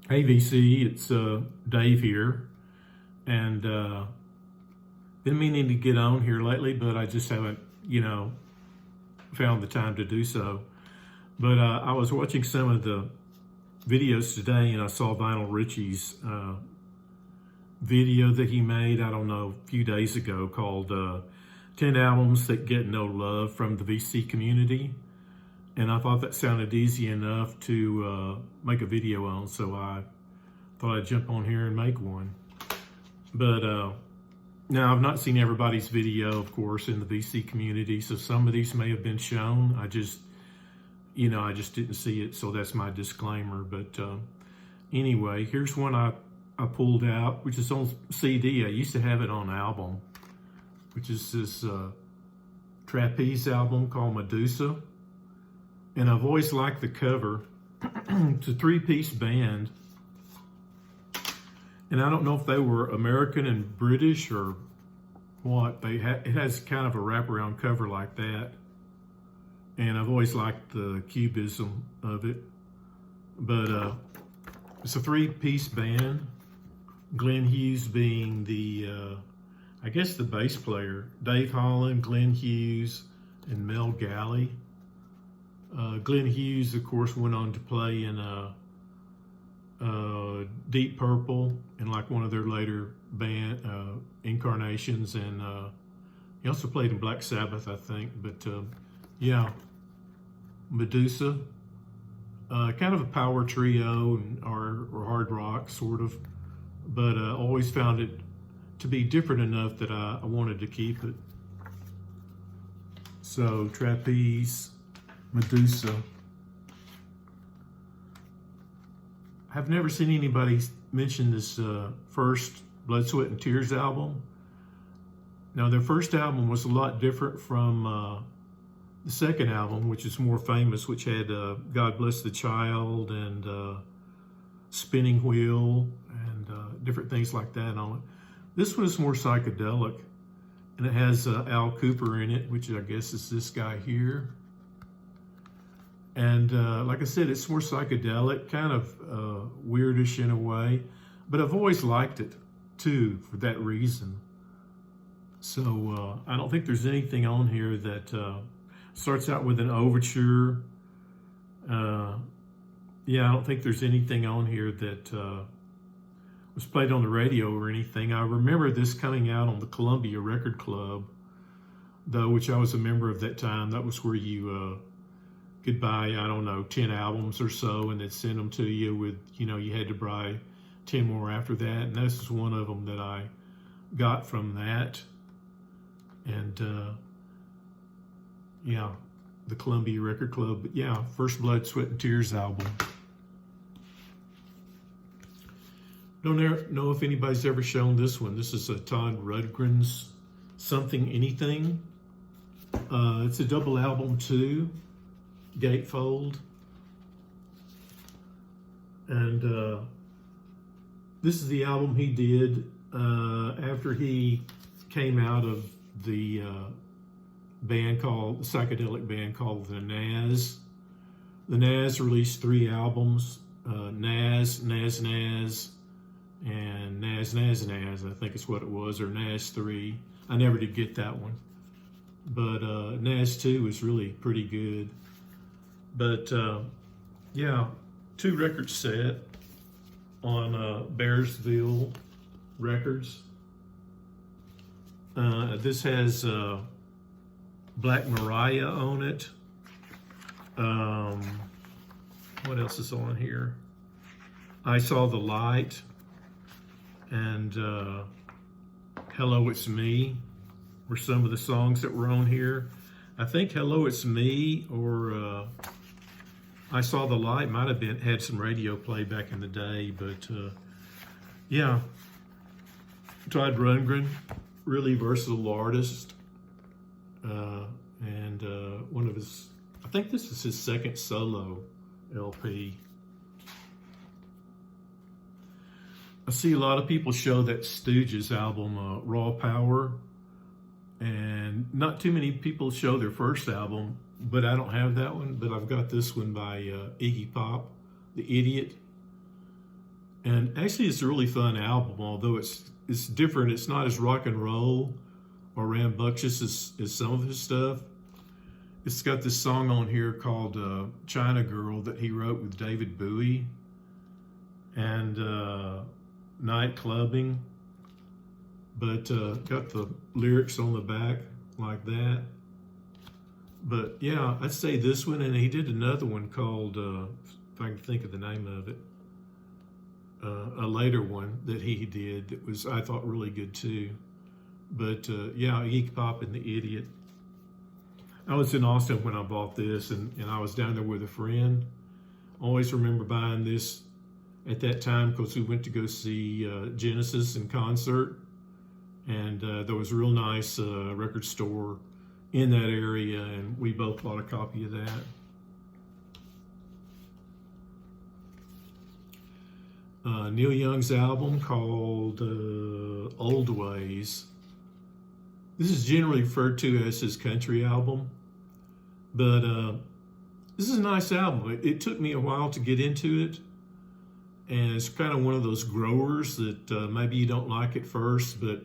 Hey VC, it's Dave here, and been meaning to get on here lately, but I just haven't, found the time to do so. But I was watching some of the videos today, and I saw Vinyl Richie's video that he made, I don't know, a few days ago called 10 Albums That Get No Love from the VC Community. And I thought that sounded easy enough to make a video on, so I thought I'd jump on here and make one. But now I've not seen everybody's video, of course, in the VC community, so some of these may have been shown. I just didn't see it, so that's my disclaimer. But anyway, here's one I pulled out, which is on CD. I used to have it on album, which is this Trapeze album called Medusa. And I've always liked the cover. It's a three-piece band. And I don't know if they were American and British or what. It has kind of a wraparound cover like that. And I've always liked the cubism of it. But it's a three-piece band. Glenn Hughes being the, I guess the bass player. Dave Holland, Glenn Hughes, and Mel Galley. Glenn Hughes, of course, went on to play in Deep Purple and like one of their later band incarnations, and he also played in Black Sabbath, I think. But yeah, Medusa, kind of a power trio or hard rock sort of, but always found it to be different enough that I wanted to keep it. So Trapeze, Medusa. I've never seen anybody mention this first Blood, Sweat, and Tears album. Now, their first album was a lot different from the second album, which is more famous, which had God Bless the Child and Spinning Wheel and different things like that on it. This one is more psychedelic, and it has Al Cooper in it, which I guess is this guy here. And like I said, it's more psychedelic, kind of weirdish in a way, but I've always liked it too for that reason. So I don't think there's anything on here that starts out with an overture. Yeah, I don't think there's anything on here that was played on the radio or anything. I remember this coming out on the Columbia Record Club, though, which I was a member of that time. That was where you could buy, I don't know, 10 albums or so, and they'd send them to you with, you had to buy 10 more after that. And this is one of them that I got from that. And yeah, the Columbia Record Club. But yeah, first Blood, Sweat, and Tears album. Don't know if anybody's ever shown this one. This is a Todd Rundgren's Something Anything. It's a double album too. Gatefold, and this is the album he did after he came out of the psychedelic band called the Nas. The Nas released 3 albums: Nas, Nas, Nas, and Nas, Nas, Nas. I think it's what it was, or Nas 3. I never did get that one, but Nas 2 was really pretty good. But yeah, 2 record set on Bearsville Records. This has Black Mariah on it. What else is on here? I Saw the Light and Hello, It's Me were some of the songs that were on here. I think Hello, It's Me or I Saw the Light might have had some radio play back in the day, but yeah, Todd Rundgren, really versatile artist, and one of his, I think this is his second solo LP. I see a lot of people show that Stooges album, Raw Power, and not too many people show their first album, but I don't have that one. But I've got this one by Iggy Pop, The Idiot. And actually, it's a really fun album, although it's different. It's not as rock and roll or rambunctious as some of his stuff. It's got this song on here called China Girl that he wrote with David Bowie, and Night Clubbing, but got the lyrics on the back like that. But yeah, I'd say this one, and he did another one called, if I can think of the name of it, a later one that he did that was, I thought, really good too. But yeah, Iggy Pop and the Idiot. I was in Austin when I bought this, and I was down there with a friend. I always remember buying this at that time because we went to go see Genesis in concert, and there was a real nice record store in that area, and we both bought a copy of that. Neil Young's album called Old Ways. This is generally referred to as his country album, but this is a nice album. It took me a while to get into it, and it's kind of one of those growers that maybe you don't like at first, but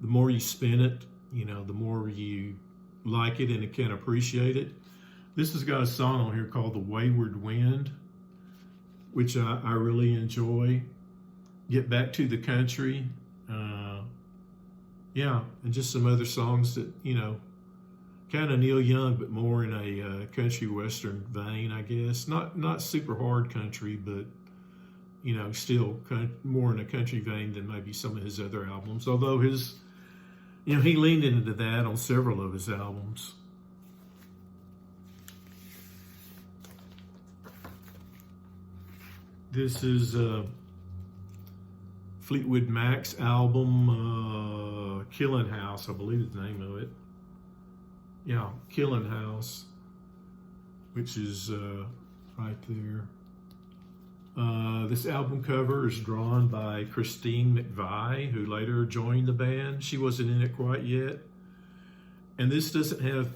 the more you spin it, you know, the more you like it and can appreciate it. This has got a song on here called The Wayward Wind, which I really enjoy. Get Back to the Country. Yeah, and just some other songs that, you know, kind of Neil Young, but more in a country western vein, I guess. Not super hard country, but, you know, still more in a country vein than maybe some of his other albums. Although his, you know, he leaned into that on several of his albums. This is Fleetwood Mac's album, Killing House, I believe is the name of it. Yeah, Killing House, which is right there. This album cover is drawn by Christine McVie, who later joined the band. She wasn't in it quite yet. And this doesn't have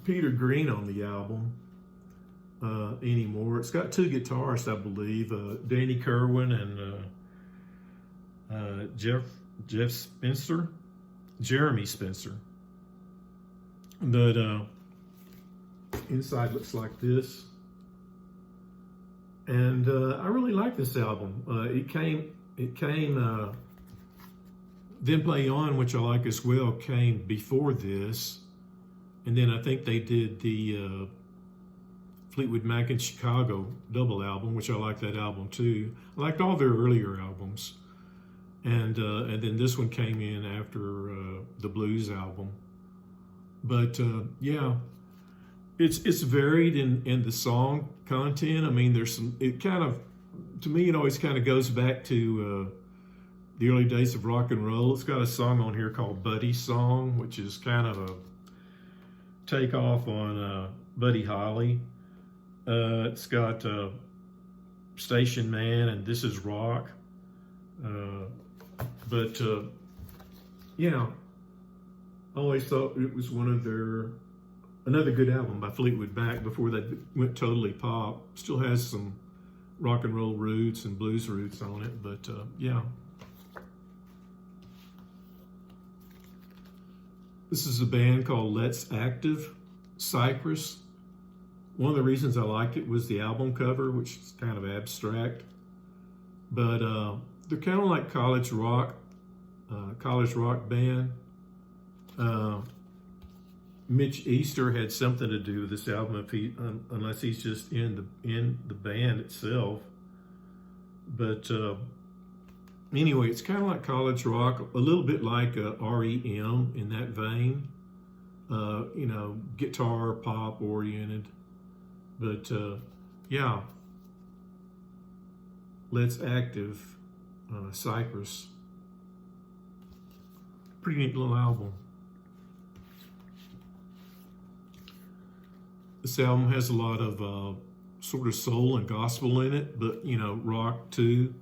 Peter Green on the album anymore. It's got two guitarists, I believe, Danny Kerwin and Jeff Spencer, Jeremy Spencer. But inside looks like this. And I really like this album. It came Then Play On, which I like as well, came before this. And then I think they did the Fleetwood Mac in Chicago double album, which I like that album too. I liked all their earlier albums. And then this one came in after the blues album. But yeah, it's varied in the song content. I mean, there's some, it kind of, to me, it always kind of goes back to the early days of rock and roll. It's got a song on here called Buddy Song, which is kind of a takeoff on Buddy Holly. It's got Station Man and This Is Rock. But yeah, I always thought it was one of their, another good album by Fleetwood Mac before they went totally pop. Still has some rock and roll roots and blues roots on it, but yeah. This is a band called Let's Active, Cypress. One of the reasons I liked it was the album cover, which is kind of abstract, but they're kind of like college rock band. Mitch Easter had something to do with this album, if he, unless he's just in the band itself. But anyway, it's kind of like college rock, a little bit like REM in that vein. You know, guitar, pop oriented. But yeah, Let's Active, Cypress. Pretty neat little album. This album has a lot of sort of soul and gospel in it, but, you know, rock too.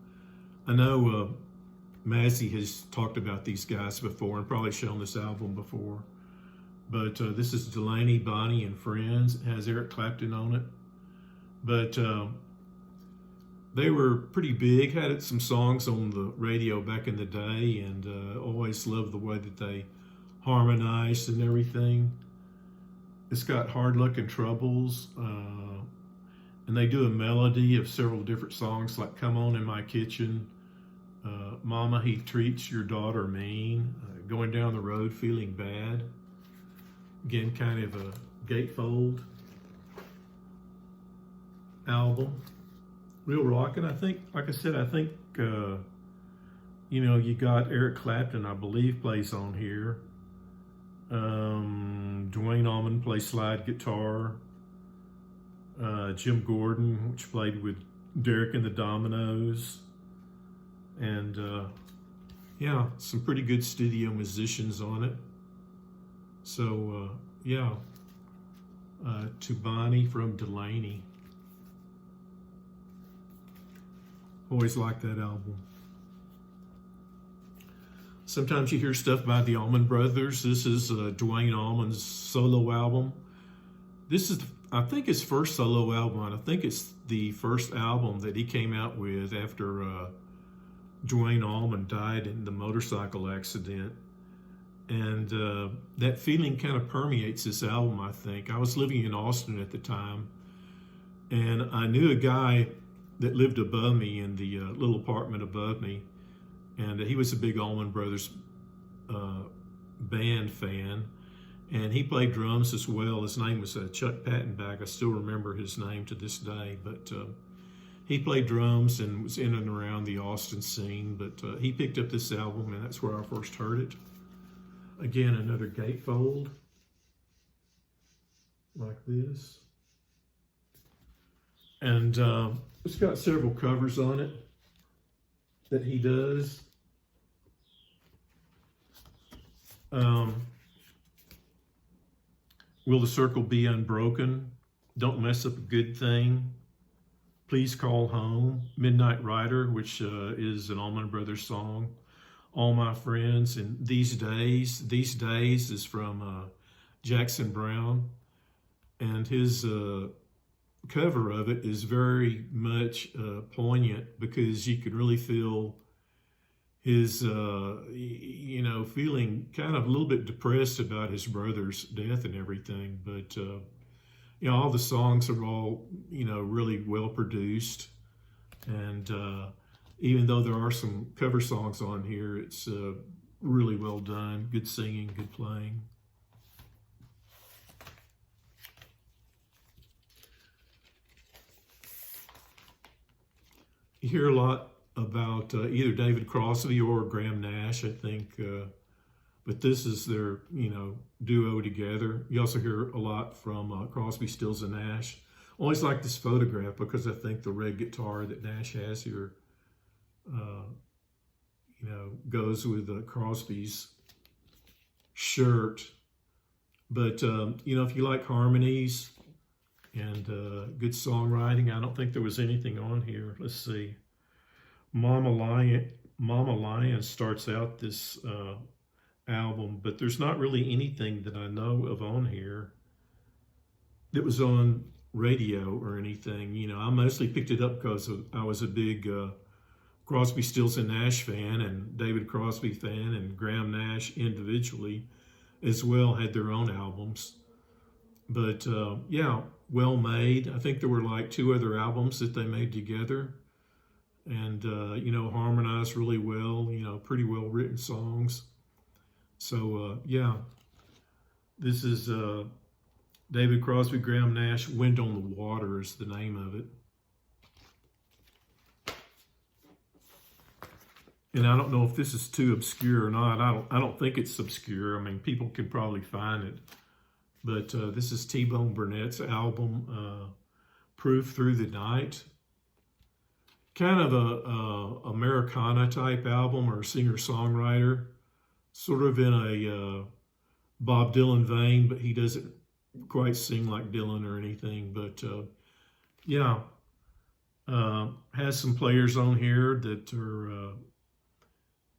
I know Mazzy has talked about these guys before and probably shown this album before. But this is Delaney, Bonnie, and Friends. It has Eric Clapton on it. But They were pretty big, had some songs on the radio back in the day, and always loved the way that they harmonized and everything. It's got Hard Luck and Troubles, and they do a melody of several different songs like Come On in My Kitchen, Mama, He Treats Your Daughter Mean, Going Down the Road Feeling Bad. Again, kind of a gatefold album. Real rockin'. I think, like I said, I think, you got Eric Clapton, I believe, plays on here. Dwayne Allman plays slide guitar. Jim Gordon, which played with Derek and the Dominoes. And, yeah, some pretty good studio musicians on it. So, yeah, to Bonnie from Delaney. Always liked that album. Sometimes you hear stuff by the Allman Brothers. This is Dwayne Allman's solo album. This is, I think, his first solo album. And I think it's the first album that he came out with after Dwayne Allman died in the motorcycle accident. And that feeling kind of permeates this album, I think. I was living in Austin at the time, and I knew a guy that lived above me in the little apartment above me, and he was a big Allman Brothers band fan, and he played drums as well. His name was Chuck Pattenbach. I still remember his name to this day, but he played drums and was in and around the Austin scene, but he picked up this album, and that's where I first heard it. Again, another gatefold, like this. And it's got several covers on it that he does. Will the Circle Be Unbroken? Don't Mess Up a Good Thing. Please Call Home. Midnight Rider, which is an Allman Brothers song. All My Friends, and These Days. These Days is from Jackson Browne, and his cover of it is very much poignant, because you can really feel his, feeling kind of a little bit depressed about his brother's death and everything. But, all the songs are all, really well produced. And even though there are some cover songs on here, it's really well done. Good singing, good playing. You hear a lot about either David Crosby or Graham Nash, I think, but this is their, duo together. You also hear a lot from Crosby, Stills, and Nash. Always like this photograph, because I think the red guitar that Nash has here, goes with Crosby's shirt. But, if you like harmonies and good songwriting, I don't think there was anything on here. Let's see. Mama Lion starts out this album, but there's not really anything that I know of on here that was on radio or anything. I mostly picked it up because I was a big Crosby, Stills, and Nash fan, and David Crosby fan, and Graham Nash individually as well had their own albums. But yeah, well made. I think there were like 2 other albums that they made together, and harmonized really well. Pretty well written songs. So yeah, this is David Crosby, Graham Nash, Wind on the Water is the name of it. And I don't know if this is too obscure or not. I don't think it's obscure. I mean, people can probably find it. But this is T-Bone Burnett's album, Proof Through the Night. Kind of a Americana type album, or singer-songwriter. Sort of in a Bob Dylan vein, but he doesn't quite sing like Dylan or anything. But yeah, has some players on here that are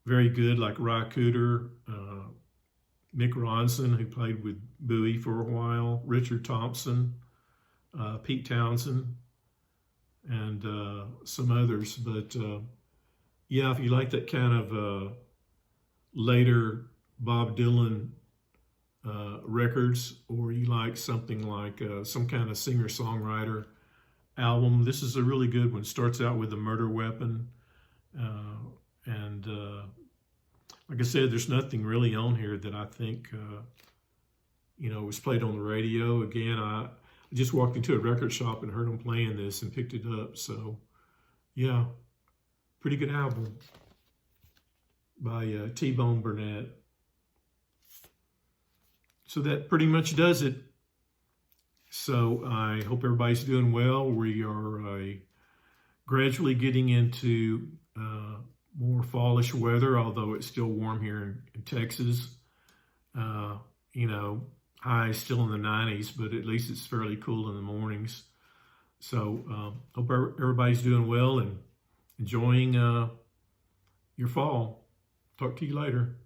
very good, like Ry Cooder, Mick Ronson, who played with Bowie for a while, Richard Thompson, Pete Townsend, and some others. But yeah, if you like that kind of later Bob Dylan records, or you like something like some kind of singer-songwriter album, this is a really good one. Starts out with a murder weapon, and like I said, there's nothing really on here that I think was played on the radio. Again, I just walked into a record shop and heard them playing this and picked it up. So yeah, pretty good album by T-Bone Burnett. So that pretty much does it. So I hope everybody's doing well. We are gradually getting into more fallish weather, although it's still warm here in Texas. High still in the 90s, but at least it's fairly cool in the mornings. So hope everybody's doing well and enjoying your fall. Talk to you later.